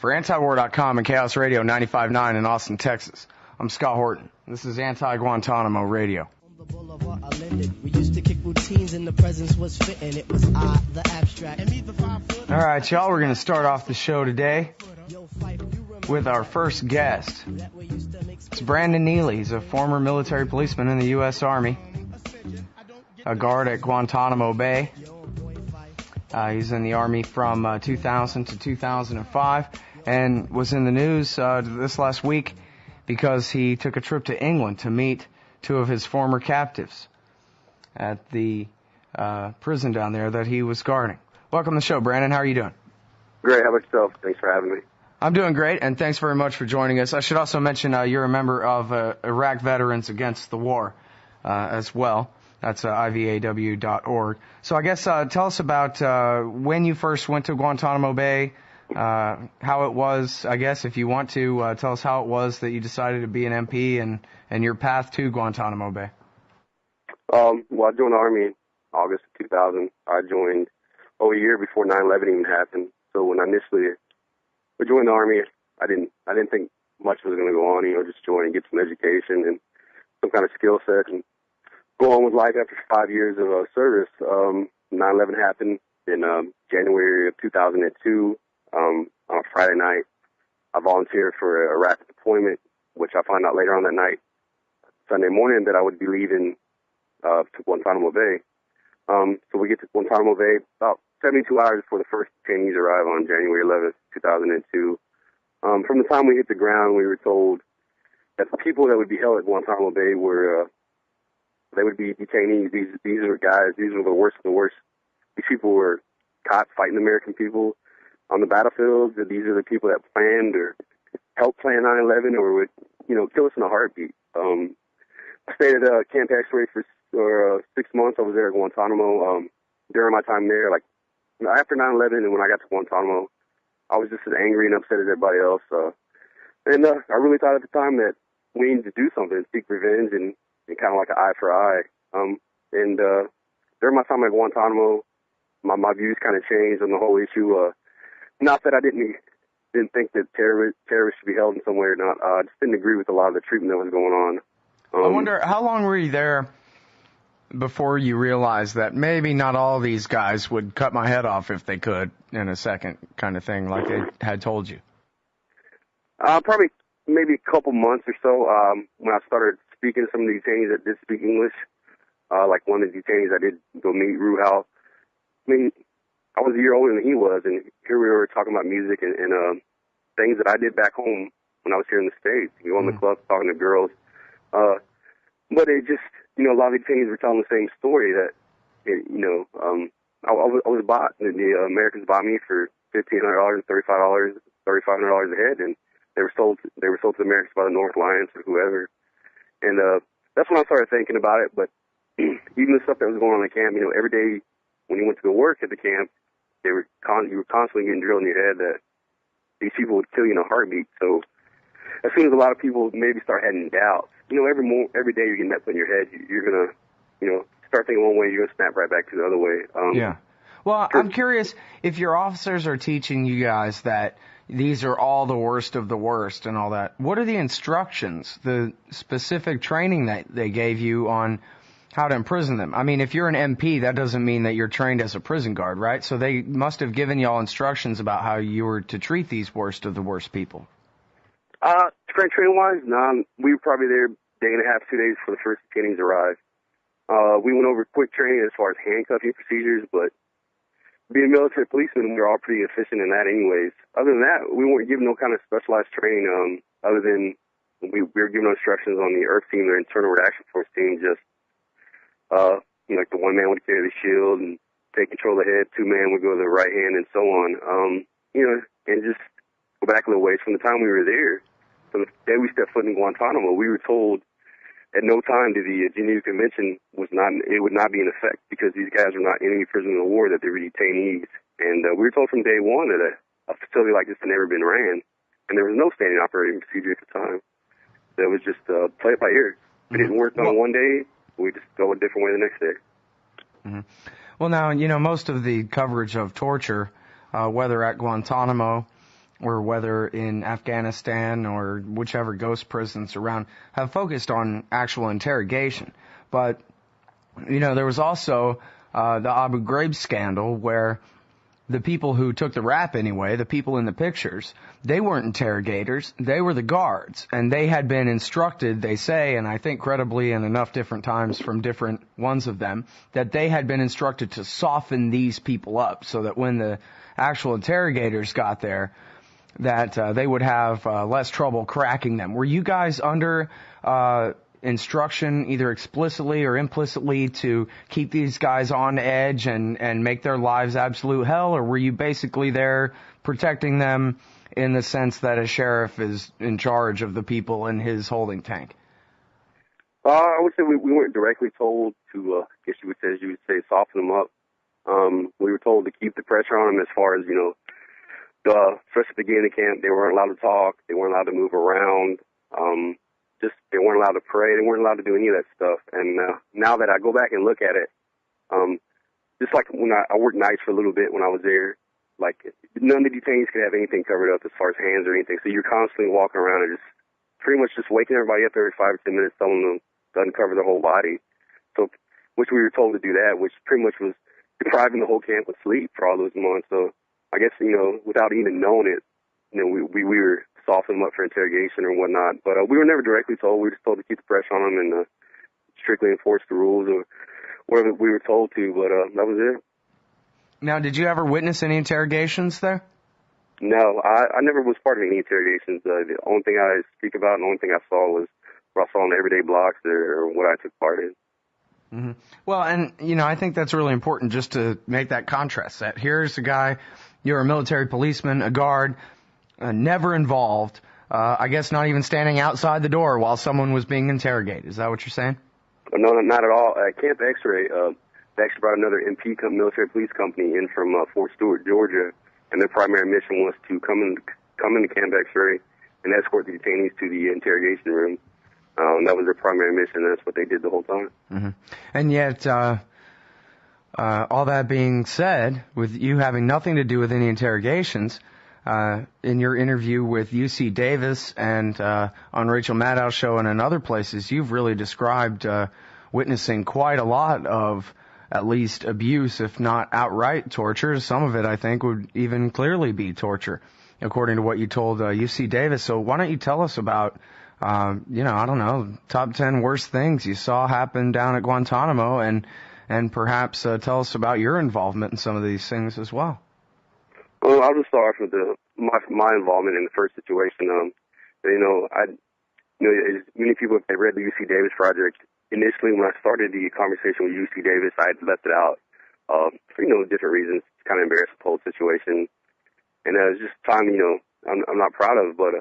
For antiwar.com and Chaos Radio 95.9 in Austin, Texas, I'm Scott Horton. This is Anti-Guantanamo Radio. We used to kick routines and the presence was fitting. It was I, the abstract. All right, y'all, we're going to start off the show today with our first guest. It's Brandon Neely. He's a former military policeman in the U.S. Army, a guard at Guantanamo Bay. He's in the Army from 2000 to 2005 and was in the news this last week because he took a trip to England to meet two of his former captives at the prison down there that he was guarding. Welcome to the show, Brandon. How are you doing? Great. How about yourself? Thanks for having me. I'm doing great, and thanks very much for joining us. I should also mention you're a member of Iraq Veterans Against the War as well. That's IVAW.org. So I guess tell us about when you first went to Guantanamo Bay, how it was, I guess, if you want to, tell us how it was that you decided to be an MP and your path to Guantanamo Bay. Well, I joined the Army in August of 2000. I joined a year before 9/11 even happened. So when I initially joined the Army, I didn't think much was going to go on, just join and get some education and some kind of skill set and go on with life after 5 years of service. 9/11 happened in January of 2002. On a Friday night, I volunteered for a rapid deployment, which I found out later on that night, Sunday morning, that I would be leaving to Guantanamo Bay. So we get to Guantanamo Bay about 72 hours before the first detainees arrive on January 11th, 2002. From the time we hit the ground, we were told that the people that would be held at Guantanamo Bay they would be detainees. These are guys, these are the worst of the worst. These people were caught fighting American people on the battlefield. These are the people that planned or helped plan 9/11 or would, kill us in a heartbeat. I stayed at Camp X-Ray for 6 months. I was there at Guantanamo. During my time there, after 9/11 and when I got to Guantanamo, I was just as angry and upset as everybody else. And I really thought at the time that we needed to do something, seek revenge and kind of like an eye for eye. And during my time at Guantanamo, my views kind of changed on the whole issue. Not that I didn't think that terrorists should be held in some way or not. I just didn't agree with a lot of the treatment that was going on. I wonder, how long were you there before you realized that maybe not all these guys would cut my head off if they could in a second, kind of thing, like they had told you? Probably maybe a couple months or so. When I started speaking to some of the detainees that did speak English, like one of the detainees I did go meet, Ruhal. I mean, I was a year older than he was, and here we were talking about music and things that I did back home when I was here in the States. Go in the club, talking to girls. But it just, a lot of the detainees were telling the same story that, I was bought. The Americans bought me for $1,500, $3,500 a head, and they were sold to the Americans by the North Alliance or whoever. And that's when I started thinking about it. But even the stuff that was going on in the camp, every day when you went to go work at the camp, you were constantly getting drilled in your head that these people would kill you in a heartbeat. So as soon as a lot of people maybe start having doubts, every day you're getting that put in your head, you're gonna, start thinking one way, you're gonna snap right back to the other way. Yeah. Well, I'm curious if your officers are teaching you guys that these are all the worst of the worst and all that. What are the instructions, the specific training that they gave you on how to imprison them? I mean, if you're an MP, that doesn't mean that you're trained as a prison guard, right? So they must have given y'all instructions about how you were to treat these worst of the worst people. Training-wise, we were probably there a day and a half, 2 days before the first detainees arrived. We went over quick training as far as handcuffing procedures, but being military policemen, we were all pretty efficient in that anyways. Other than that, we weren't given no kind of specialized training other than we were given instructions on the IRF team, their Internal Reaction Force team, just like the one man would carry the shield and take control of the head, two man would go to the right hand, and so on. And just go back a little ways. From the time we were there, from the day we stepped foot in Guantanamo, we were told at no time did the Geneva Convention would not be in effect because these guys were not enemy prisoners of war, that they were detainees. And we were told from day one that a facility like this had never been ran, and there was no standing operating procedure at the time. That was just play it by ear. If it didn't work on one day, we just go a different way the next day. Mm-hmm. Well, now, most of the coverage of torture, whether at Guantanamo or whether in Afghanistan or whichever ghost prisons around, have focused on actual interrogation. But, you know, there was also the Abu Ghraib scandal where the people who took the rap anyway, the people in the pictures, they weren't interrogators, they were the guards. And they had been instructed, they say, and I think credibly in enough different times from different ones of them, that they had been instructed to soften these people up so that when the actual interrogators got there, that they would have less trouble cracking them. Were you guys under instruction, either explicitly or implicitly, to keep these guys on edge and make their lives absolute hell, or were you basically there protecting them in the sense that a sheriff is in charge of the people in his holding tank? I would say we weren't directly told to, I guess you would say, soften them up. We were told to keep the pressure on them as far as, you know, first at the beginning of camp, they weren't allowed to talk, they weren't allowed to move around, they weren't allowed to pray, they weren't allowed to do any of that stuff. And now that I go back and look at it, just like when I worked nights for a little bit when I was there, like none of the detainees could have anything covered up as far as hands or anything. So you're constantly walking around and just pretty much just waking everybody up every 5 or 10 minutes, telling them to uncover their whole body. So, which we were told to do that, which pretty much was depriving the whole camp of sleep for all those months. So I guess, you know, without even knowing it, you know, we were softening them up for interrogation or whatnot. But we were never directly told. We were just told to keep the pressure on them and strictly enforce the rules or whatever we were told to. But that was it. Now, did you ever witness any interrogations there? No, I never was part of any interrogations. The only thing I speak about and the only thing I saw was what I saw on the everyday blocks or what I took part in. Mm-hmm. Well, and, you know, I think that's really important just to make that contrast. That here's a guy, you're a military policeman, a guard, never involved, I guess not even standing outside the door while someone was being interrogated. Is that what you're saying? No, not at all. Camp X-Ray, they actually brought another MP military police company in from Fort Stewart, Georgia, and their primary mission was to come into Camp X-Ray and escort the detainees to the interrogation room. That was their primary mission. That's what they did the whole time. Mm-hmm. And yet, all that being said, with you having nothing to do with any interrogations, in your interview with UC Davis and on Rachel Maddow's show and in other places, you've really described witnessing quite a lot of at least abuse, if not outright torture. Some of it, I think, would even clearly be torture, according to what you told UC Davis. So why don't you tell us about, I don't know, top 10 worst things you saw happen down at Guantanamo, and perhaps tell us about your involvement in some of these things as well. Well, I'll just start off with my involvement in the first situation. As many people have read the UC Davis project. Initially, when I started the conversation with UC Davis, I had left it out for different reasons. It's kind of embarrassed the whole situation, and it's just time I'm not proud of. But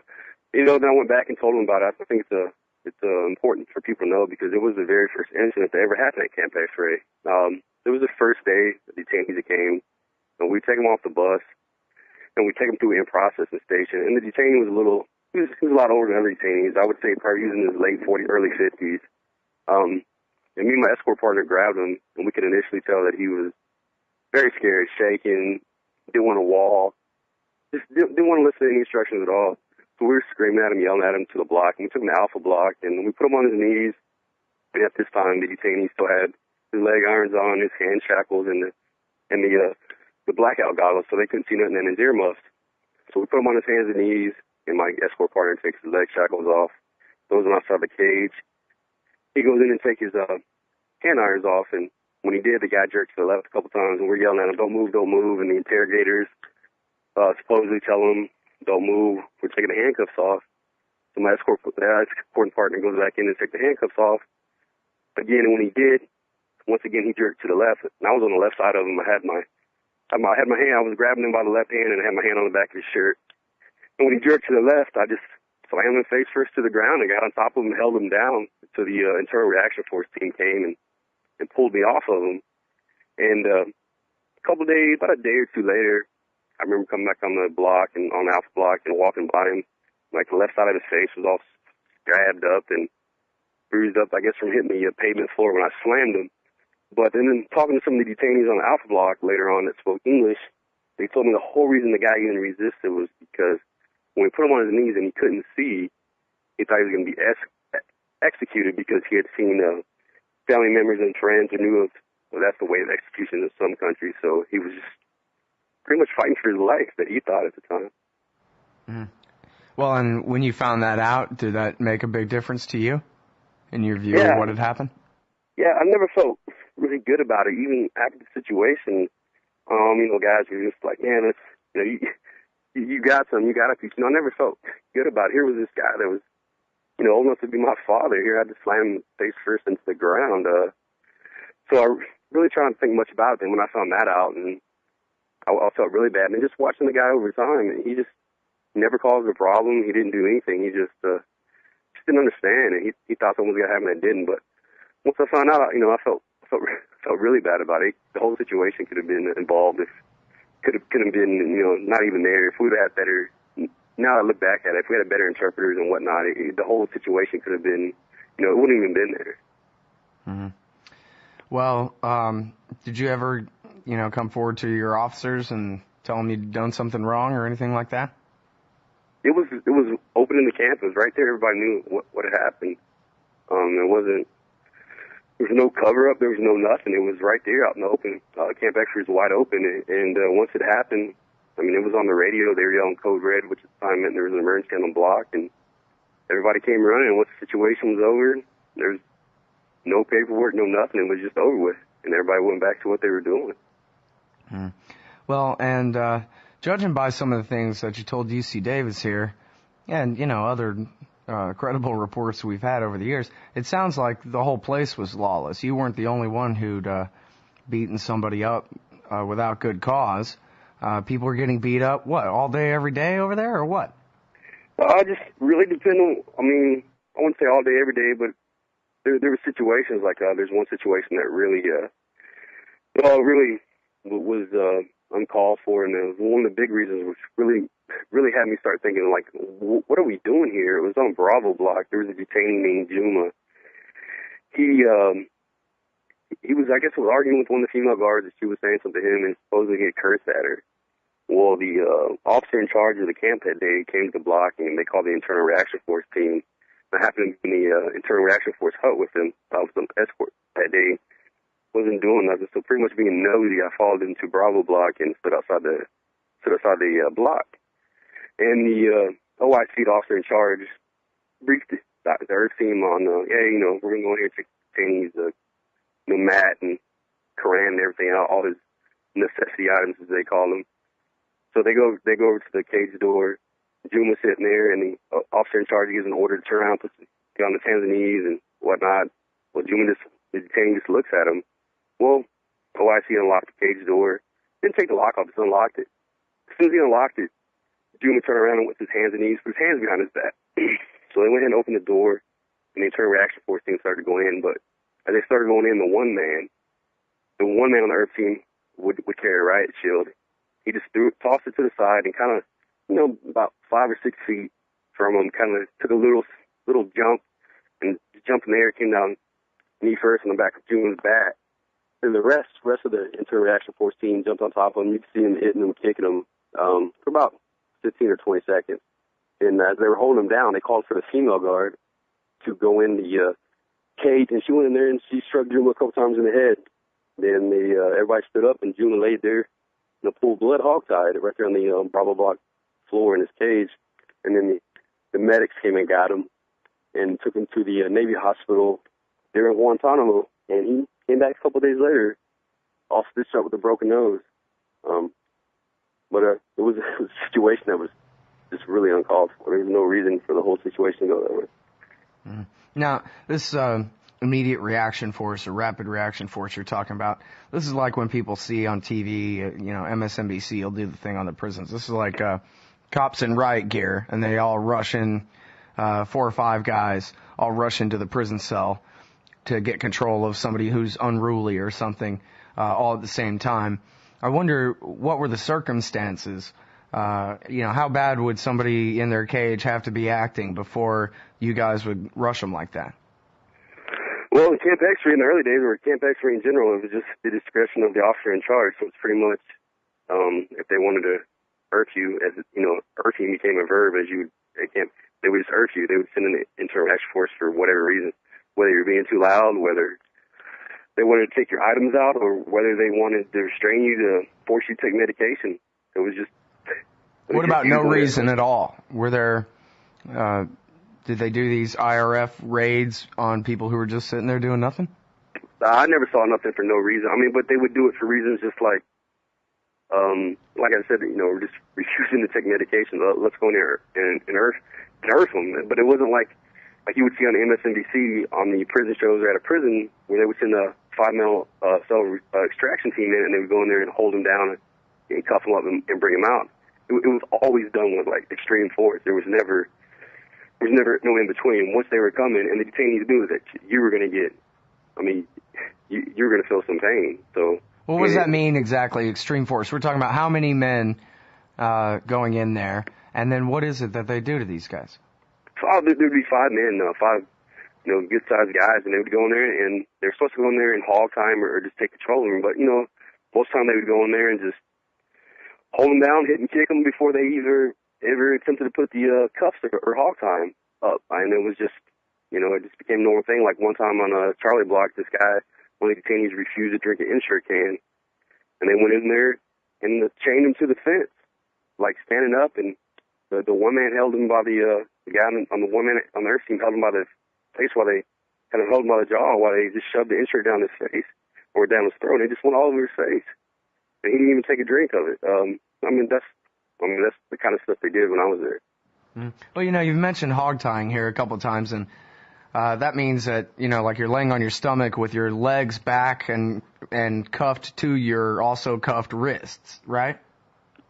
then I went back and told them about it. I think it's important for people to know because it was the very first incident that ever happened at Camp X-Ray. It was the first day the detainees came, and we take them off the bus. And we take him to an in-processing station. And the detainee was he was a lot older than other detainees. I would say probably he was in his late 40s, early 50s. And me and my escort partner grabbed him, and we could initially tell that he was very scared, shaking, didn't want to walk, just didn't want to listen to any instructions at all. So we were screaming at him, yelling at him to the block. And we took him to Alpha Block, and we put him on his knees. And at this time, the detainee still had his leg irons on, his hand shackles, and the blackout goggles, so they couldn't see nothing in his earmuffs. So we put him on his hands and knees, and my escort partner takes his leg shackles off, throws him outside the cage. He goes in and takes his hand irons off, and when he did, the guy jerked to the left a couple times, and we're yelling at him, don't move, and the interrogators supposedly tell him, don't move, we're taking the handcuffs off. So my escort partner goes back in and takes the handcuffs off. Again, and when he did, once again, he jerked to the left, and I was on the left side of him. I was grabbing him by the left hand and I had my hand on the back of his shirt. And when he jerked to the left, I just slammed him face first to the ground and got on top of him and held him down until the Internal Reaction Force team came and pulled me off of him. And about a day or two later, I remember coming back on the block and on the Alpha Block and walking by him. Like the left side of his face was all scabbed up and bruised up, I guess, from hitting the pavement floor when I slammed him. But then talking to some of the detainees on the Alpha Block later on that spoke English, they told me the whole reason the guy even resisted was because when we put him on his knees and he couldn't see, he thought he was going to be executed because he had seen family members and friends who knew of, well, that's the way of execution in some countries. So he was just pretty much fighting for his life that he thought at the time. Mm. Well, and when you found that out, did that make a big difference to you in your view of what had happened? Yeah, I never felt really good about it, even after the situation. Guys were just like, man, it's, you got something, you got a piece. I never felt good about it. Here was this guy that was, old enough to be my father. Here I had to slam him face first into the ground. So I really tried not to think much about it. And when I found that out, and I felt really bad. And just watching the guy over time, he just never caused a problem. He didn't do anything. He just didn't understand. And he thought something was going to happen that didn't. But once I found out, I felt really bad about it. The whole situation could have been involved. If could have been, not even there. If we would have had better, now I look back at it, if we had better interpreters and whatnot, the whole situation could have been, it wouldn't even been there. Mm-hmm. Well, did you ever, come forward to your officers and tell them you'd done something wrong or anything like that? It was open in the campus, right there. Everybody knew what had happened. There was no cover up. There was no nothing. It was right there out in the open. Camp X was wide open, and once it happened, it was on the radio. They were yelling code red, which at the time meant there was an emergency on the block, and everybody came running. And once the situation was over, there's no paperwork, no nothing. It was just over with, and everybody went back to what they were doing. Hmm. Well, and judging by some of the things that you told UC Davis here, and other credible reports we've had over the years, it sounds like the whole place was lawless. You weren't the only one who'd beaten somebody up without good cause. People were getting beat up, all day, every day over there, or what? I just really depend on, I wouldn't say all day, every day, but there were situations like, there's one situation that really was uncalled for, and it was one of the big reasons which really had me start thinking, like, what are we doing here? It was on Bravo Block. There was a detainee named Juma. He was, I guess, arguing with one of the female guards, and she was saying something to him, and supposedly he had cursed at her. Well, the officer in charge of the camp that day came to the block, and they called the Internal Reaction Force team. I happened to be in the Internal Reaction Force hut with them. I was an escort that day. Wasn't doing nothing, so pretty much being nosy, I followed into Bravo Block and stood outside the block. And the OIC officer in charge briefed the Earth team on, we're going to go in here and check detainees, Matt and Coran and everything, all his necessity items, as they call them. So they go over to the cage door. Juma's sitting there, and the officer in charge gives an order to turn around, get on his hands and knees and whatnot. Well, the detainee just looks at him. Well, OIC unlocked the cage door. Didn't take the lock off, just unlocked it. As soon as he unlocked it, Juma turned around and with his hands and knees, put his hands behind his back. So they went ahead and opened the door, and the Internal Reaction Force team started going in. But as they started going in, the one man on the Earth team would carry a riot shield. He just tossed it to the side and kind of, about 5 or 6 feet from him, kind of took a little jump, and jumped in the air, came down knee first on the back of Juma's back. And the rest of the Internal Reaction Force team jumped on top of him. You could see him hitting him, kicking him for about 15 or 20 seconds. And as they were holding him down, they called for the female guard to go in the cage, and she went in there and she struck Juma a couple times in the head. Then everybody stood up, and Juma laid there in a pool of blood, hog-tied, right there on the Bravo Block floor in his cage. And then the medics came and got him and took him to the Navy hospital there in Guantanamo, and he came back a couple of days later, all stitched up with a broken nose. But it was a situation that was just really uncalled for. There was no reason for the whole situation to go that way. Mm-hmm. Now, this immediate reaction force or rapid reaction force you're talking about, this is like when people see on TV, MSNBC will do the thing on the prisons. This is like cops in riot gear, and they all rush in, 4 or 5 guys all rush into the prison cell to get control of somebody who's unruly or something, all at the same time. I wonder, what were the circumstances? How bad would somebody in their cage have to be acting before you guys would rush them like that? Well, in Camp X-ray in the early days, or Camp X-ray in general, it was just the discretion of the officer in charge. So it's pretty much, if they wanted to earth you, as earthing became a verb. They would just earth you. They would send an internal action force for whatever reason, whether you're being too loud, whether they wanted to take your items out, or whether they wanted to restrain you to force you to take medication. It was just. What about no reason at all? Were there? Did they do these IRF raids on people who were just sitting there doing nothing? I never saw nothing for no reason. I mean, but they would do it for reasons just like I said, we're just refusing to take medication. Let's go in there and earth them. But it wasn't like you would see on MSNBC on the prison shows or at a prison where they would send a 5-mil cell extraction team in, and they would go in there and hold them down and cuff them up and bring them out. It was always done with like extreme force. There was never no in between. Once they were coming, and the detainees knew that you were going to get. I mean, you're going to feel some pain. So. Well, what does that mean exactly, extreme force? We're talking about how many men going in there, and then what is it that they do to these guys? There'd be 5 men, 5, good-sized guys, and they would go in there, and they're supposed to go in there and hog time or just take control of them. But, most of the time they would go in there and just hold them down, hit and kick them before they ever attempted to put the cuffs or hog time up. And it was just, it just became a normal thing. Like one time on a Charlie block, this guy, one of the detainees refused to drink an insert can, and they went in there and chained him to the fence, like standing up, and the one man held him by the guy on the one man on the earth team held him by the face while they kind of held him by the jaw while they just shoved the insert down his face or down his throat. They just went all over his face, and he didn't even take a drink of it. That's the kind of stuff they did when I was there. Well, you've mentioned hog tying here a couple of times, and that means that, like you're laying on your stomach with your legs back and cuffed to your also cuffed wrists, right?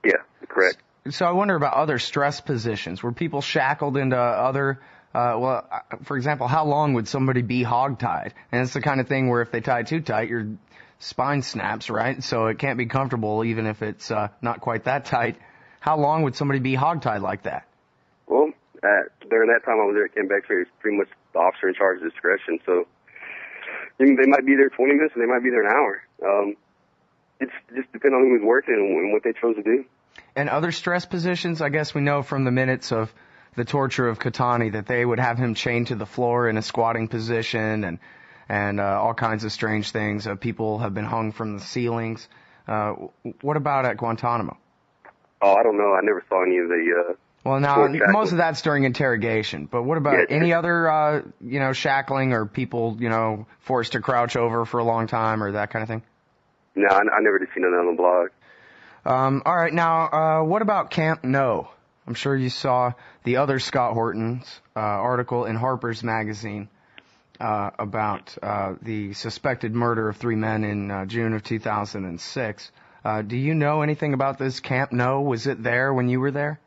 Yeah, correct. So I wonder about other stress positions. Were people shackled into other, for example, how long would somebody be hogtied? And it's the kind of thing where if they tie too tight, your spine snaps, right? So it can't be comfortable even if it's not quite that tight. How long would somebody be hogtied like that? Well, during that time I was there at Camp X-ray, it's pretty much the officer in charge of discretion. So they might be there 20 minutes, and they might be there an hour. It's just depending on who was working and what they chose to do. And other stress positions, I guess we know from the minutes of the torture of Katani that they would have him chained to the floor in a squatting position and all kinds of strange things. People have been hung from the ceilings. What about at Guantanamo? Oh, I don't know. I never saw any of the... Well, now, most of that's during interrogation, but what about any other, shackling or people, forced to crouch over for a long time or that kind of thing? No, I never did see none on the blog. All right, now, what about Camp No? I'm sure you saw the other Scott Horton's article in Harper's Magazine about the suspected murder of 3 men in June of 2006. Do you know anything about this Camp No? Was it there when you were there?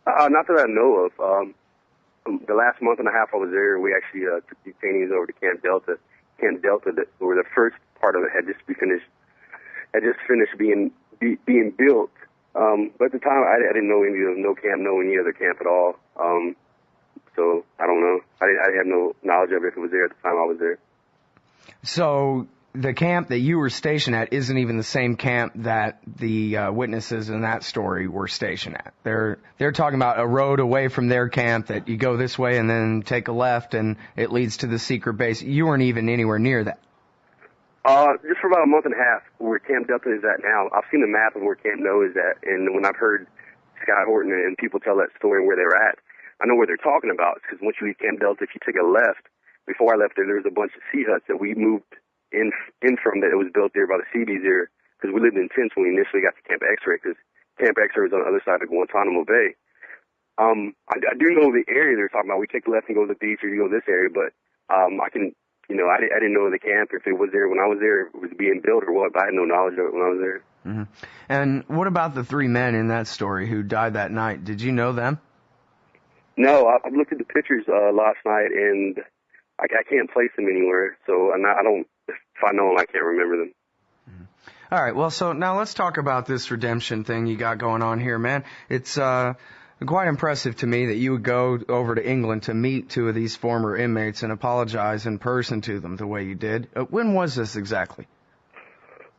Not that I know of. The last month and a half I was there, we actually took detainees over to Camp Delta. Camp Delta, where the first part of it had just finished being built. But at the time, I didn't know any of any other camp at all. So I don't know. I had no knowledge of it if it was there at the time I was there. So the camp that you were stationed at isn't even the same camp that the witnesses in that story were stationed at. They're talking about a road away from their camp that you go this way and then take a left and it leads to the secret base. You weren't even anywhere near that. Just for about a month and a half, where Camp Delta is at now. I've seen the map of where Camp No is at, and when I've heard Scott Horton and people tell that story and where they're at, I know where they're talking about. Because once you leave Camp Delta, if you take a left, before I left there was a bunch of sea huts that we moved in from that it was built there by the Seabees there, because we lived in tents when we initially got to Camp X-ray, because Camp X-ray was on the other side of Guantanamo Bay. I do know the area they're talking about. We take the left and go to the beach, or you go this area, but I didn't know the camp, if it was there when I was there, if it was being built or what. I had no knowledge of it when I was there. Mm-hmm. And what about the 3 men in that story who died that night? Did you know them? No, I looked at the pictures last night, and I can't place them anywhere. So I don't. If I know them, I can't remember them. Mm-hmm. All right. Well, so now let's talk about this redemption thing you got going on here, man. It's quite impressive to me that you would go over to England to meet 2 of these former inmates and apologize in person to them the way you did. When was this exactly?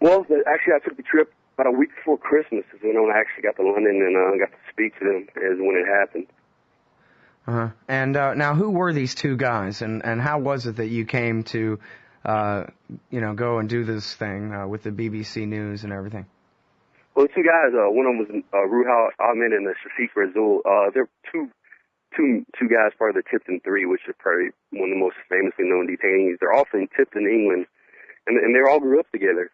Well, actually, I took the trip about a week before Christmas is when I actually got to London and got to speak to them is when it happened. Uh-huh. And now, who were these two guys, and how was it that you came to, go and do this thing with the BBC News and everything? Well, the two guys, one of them was Ruhal Ahmed and Shafiq Razul. They're two guys part of the Tipton Three, which is probably one of the most famously known detainees. They're all from Tipton, England, and they all grew up together.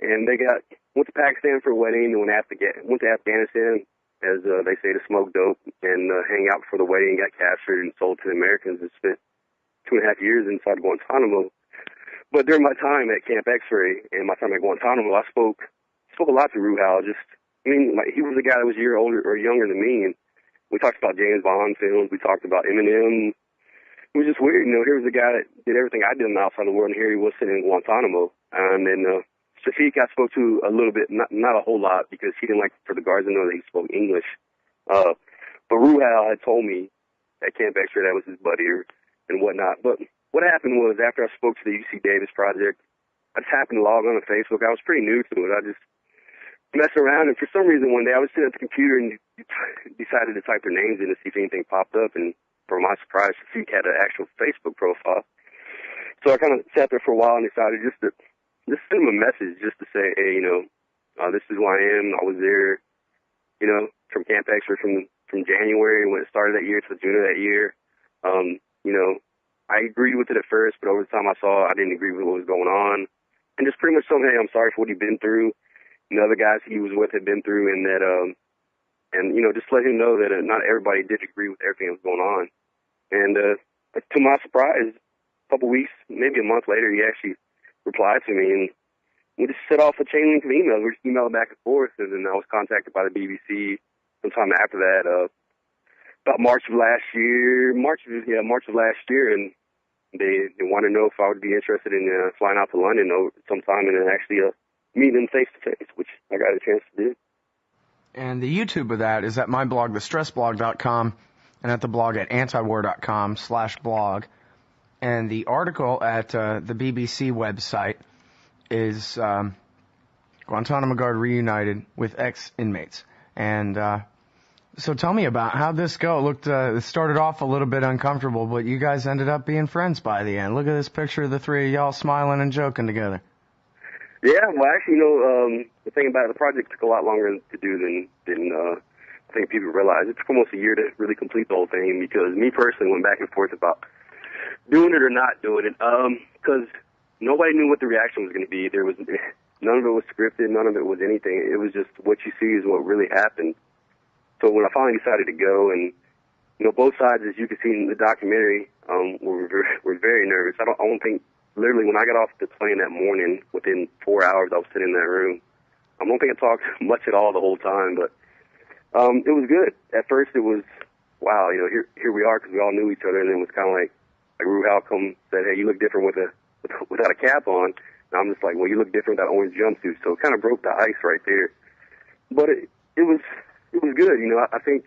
And they went to Pakistan for a wedding, and went to Afghanistan, as they say, to smoke dope and hang out for the wedding, got captured and sold to the Americans, and spent 2.5 years inside Guantanamo. But during my time at Camp X-Ray and my time at Guantanamo, I spoke a lot to Ruhal. He was a guy that was a year older or younger than me, and we talked about James Bond films. We talked about Eminem. It was just weird, Here was a guy that did everything I did outside the world, and here he was sitting in Guantanamo. And Shafiq I spoke to a little bit, not a whole lot, because he didn't like for the guards to know that he spoke English. But Ruhal had told me at Camp X-Ray that was his buddy and whatnot. But what happened was, after I spoke to the UC Davis project, I just happened to log on to Facebook. I was pretty new to it. I just messed around, and for some reason one day I was sitting at the computer and decided to type their names in to see if anything popped up, and for my surprise, Shafiq had an actual Facebook profile. So I kind of sat there for a while and decided just send him a message just to say, hey, this is who I am. I was there, from Camp X-Ray from January when it started that year to June of that year. I agreed with it at first, but over the time I saw I didn't agree with what was going on. And just pretty much told him, hey, I'm sorry for what he'd been through. The other guys he was with had been through, and that, just let him know that not everybody did agree with everything that was going on. And to my surprise, a couple weeks, maybe a month later, he actually replied to me, and we just set off a chain link of emails. We just emailed back and forth, and then I was contacted by the BBC sometime after that, about March of last year, and they wanted to know if I would be interested in flying out to London sometime and then actually meeting them face to face, which I got a chance to do. And the YouTube of that is at my blog, thestressblog.com, and at the blog at antiwar.com/blog. And the article at the BBC website is Guantanamo Guard reunited with ex-inmates. And so tell me about how'd this go. It started off a little bit uncomfortable, but you guys ended up being friends by the end. Look at this picture of the three of y'all smiling and joking together. Yeah, well, actually, the thing about it, the project took a lot longer to do than I think people realize. It took almost a year to really complete the whole thing, because me personally went back and forth about doing it or not doing it, because nobody knew what the reaction was going to be. None of it was scripted, none of it was anything. It was just what you see is what really happened. So when I finally decided to go, and both sides, as you can see in the documentary, were very nervous. I don't think, literally, when I got off the plane that morning, within 4 hours, I was sitting in that room. I don't think I talked much at all the whole time, but it was good. At first, it was, wow, here we are, because we all knew each other, and then it was kind of like Ruhal said, hey, you look different without a cap on. And I'm just like, well, you look different with that orange jumpsuit. So it kind of broke the ice right there. But it was good. I think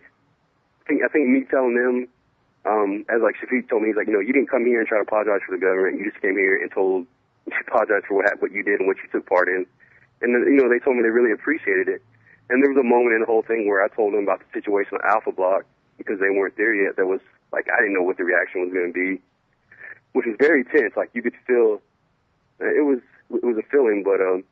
me telling them, as like Shafiq told me, he's like, you didn't come here and try to apologize for the government. You just came here and apologized for what you did and what you took part in. And then, they told me they really appreciated it. And there was a moment in the whole thing where I told them about the situation at Alpha Block, because they weren't there yet. That was like, I didn't know what the reaction was going to be, which was very tense. Like, you could feel, it was a feeling, but it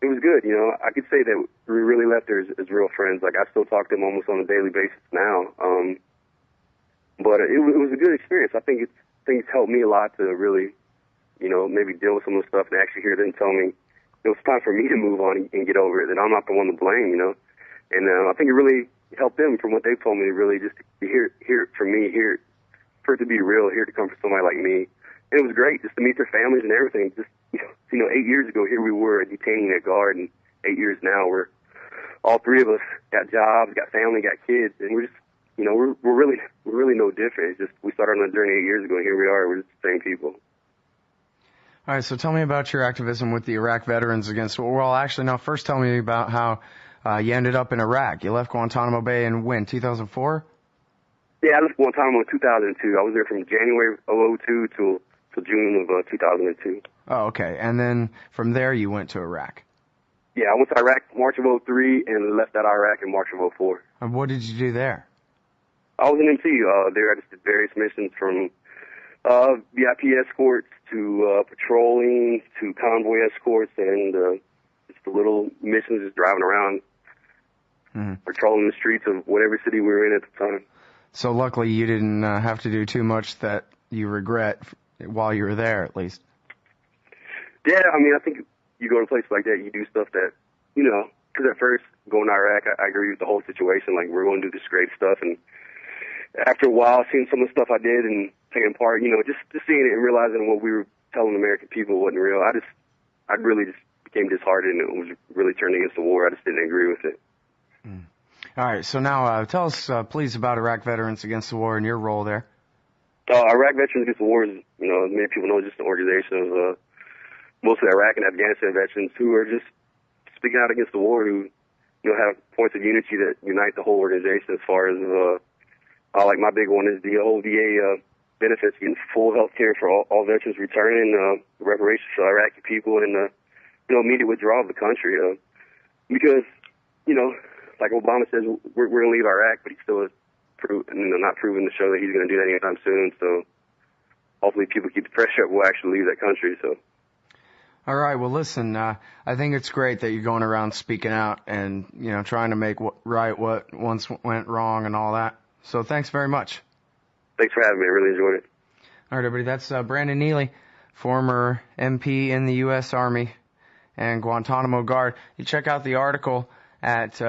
was good. I could say that we really left there as real friends. Like, I still talk to them almost on a daily basis now. But it was a good experience. I think things helped me a lot to really, maybe deal with some of the stuff and actually hear them tell me it was time for me to move on and get over it, that I'm not the one to blame, And I think it really helped them, from what they told me, to really just to hear it from me, for it to be real, hear it to come from somebody like me. And it was great just to meet their families and everything. Just, 8 years ago, here we were detaining a guard, and 8 years now, we're all three of us got jobs, got family, got kids, and we're just, we're really no different. It's just, we started on a journey 8 years ago, and here we are. We're just the same people. All right, so tell me about your activism with the Iraq Veterans Against War. Well, actually, no, first tell me about how you ended up in Iraq. You left Guantanamo Bay in when, 2004? Yeah, I left Guantanamo in 2002. I was there from January of 2002 till June of 2002. Oh, okay. And then from there you went to Iraq. Yeah, I went to Iraq March of '03 and left out Iraq in March of '04. And what did you do there? I was an MC. There I just did various missions from VIP escorts to patrolling to convoy escorts and just the little missions, just driving around, patrolling the streets of whatever city we were in at the time. So luckily you didn't have to do too much that you regret while you were there, at least. Yeah, I mean, I think you go to a place like that, you do stuff that, you know, because at first, going to Iraq, I agree with the whole situation. Like, we're going to do this great stuff. And after a while, seeing some of the stuff I did and taking part, you know, just seeing it and realizing what we were telling the American people wasn't real, I really just became disheartened, and it was really turning against the war. I just didn't agree with it. All right, so now tell us, please, about Iraq Veterans Against the War and your role there. Iraq Veterans Against the War is, you know, many people know, just an organization of mostly Iraq and Afghanistan veterans who are just speaking out against the war, who, you know, have points of unity that unite the whole organization as far as, like my big one is the whole VA benefits, getting full health care for all veterans returning, reparations for Iraqi people, and, you know, immediate withdrawal of the country. Because, you know, like Obama says, we're going to leave Iraq, but he still has not proven to show that he's going to do that anytime soon. So hopefully people keep the pressure up, we'll actually leave that country. So. All right. Well, listen, I think it's great that you're going around speaking out and, you know, trying to make right what once went wrong and all that. So thanks very much. Thanks for having me. I really enjoyed it. All right, everybody. That's Brandon Neely, former MP in the U.S. Army and Guantanamo guard. You check out the article at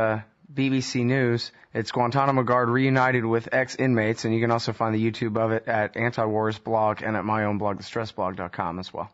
BBC News. It's Guantanamo guard reunited with ex-inmates, and you can also find the YouTube of it at Anti-Wars blog and at my own blog, thestressblog.com as well.